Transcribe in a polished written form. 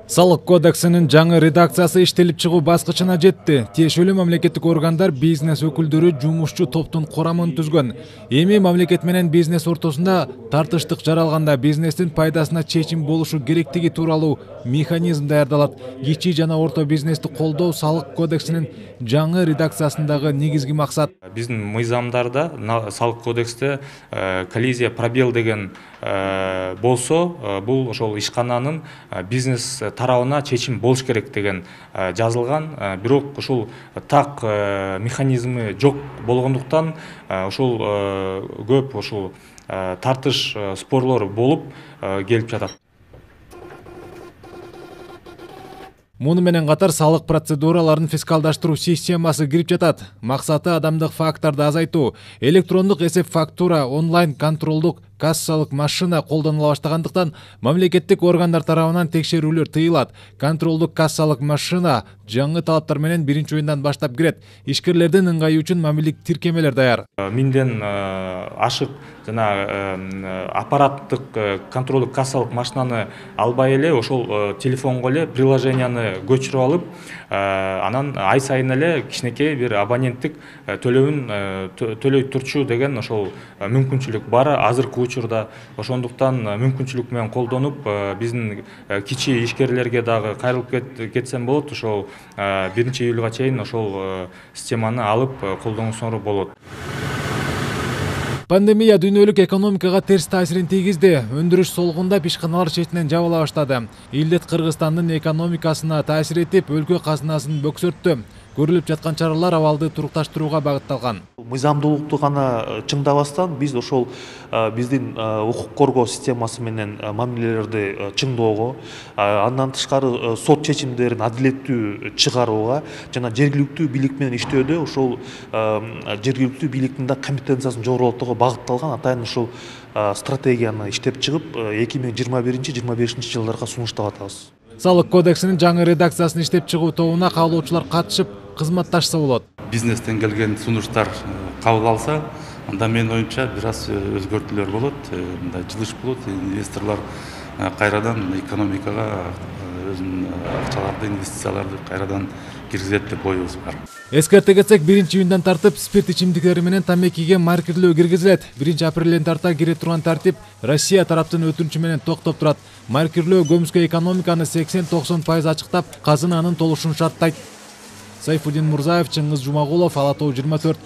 Салык кодексинин жаңы редакциясы иштелип чыгуу баскычына жетти. Тиешелүү мамлекеттик органдар бизнес өкүлдөрү жумушчу топтун курамын түзгөн. Эми мамлекет менен бизнес ортосунда тартыштык жаралганда бизнестин пайдасына чечим болушу керектиги тууралуу механизм даярдалат. Кичи жана орто бизнести колдоо салык кодексинин жаңы редакциясындагы негизги максат. Биздин мыйзамдарда салык кодексте коллизия пробел деген болсо, бул ошол ишкананын бизнес тарабына чечим болуш керек деген жазылган. Бирок ушул так механизми жок болгондуктан ушул көп ушул тартыш спорлор болуп келип жатат. Муну менен катар салык процедураларын фискалдаштыруу системасы кирип жатат. Максаты адамдык факторду азайтуу. Электрондук эсеп фактура, онлайн контролдук кассалык машина колдонула баштагандыктан мамлекеттик органдар тарабынан текшерүүлөр тыйылат. Контролдук кассалык машина жаңы талаптар менен 1-оюндан баштап кирет. Ишкерлердин ыңгайы үчүн мамилдик тиркемелер даяр. Миңден ашык жана аппараттык контролдук кассалык машинаны албай эле ошол телефонго эле приложенияны көчүрүп алып, анан ай сайын эле кичинекей бир абоненттик төлөмүн төлөй турчу деген ошол мүмкүнчүлүк бар азыркы учурда. Ошондуктан мүмкүнчүлүк менен колдонуп, биздин кичи ишкерлерге дагы кайрылып кетсем болот. Ошол 1-июлга чейин ошол системаны алып колдонсоңор болот. Пандемия дүйнөлүк экономикага терс таасирин тийгизди. Өндүрүш солгундап, ишканалар четинен жабыла баштады. Илдет Кыргызстандын экономикасына таасир этип, өлкө казынасын бөксөрттү. Көрүлүп жаткан чаралар абалды турукташтырууга багытталган. Мыйзамдуулукту гана чыңдабастан биз ошол биздин укук коргоо системасы менен мамилелерди чыңдоого, андан тышкары сот чечимдерин адилеттүү чыгарууга жана жергиликтүү бийлик менен иштөөдө ошол жергиликтүү бийликтин да компетенциясын жогорулатууга багытталган атайын ушул стратегияны иштеп чыгып 2021-2025 жылдарга сунуштап атабыз. Салык кодексинин жаңы редакциясын иштеп чыгуу тобуна каалоочулар катышып, кызматташса болот. Бизнестен келген сунуштар кабыл алса, анда менин оюмча бир аз өзгөртүүлөр болот, мындай жылыш болот, инвесторлор кайрадан экономикага өзүнүн акчаларды, инвестицияларды кайрадан киргизет деп оюбуз бар. Эскерте кетсек, 1-июндан тартып спирт ичимдиктери менен тамекиге маркерлөө киргизилет. 1-апрелден тарта кире турган тартип Россия тараптын өтүнүчү менен токтоп турат. Маркерлөө көмүскө экономиканы 80-90% ачыктап, казынанын толушун шарттайт. Сайфуддин Мурзаев, Чыңгыз Жумагулов, Ала Тоо 24.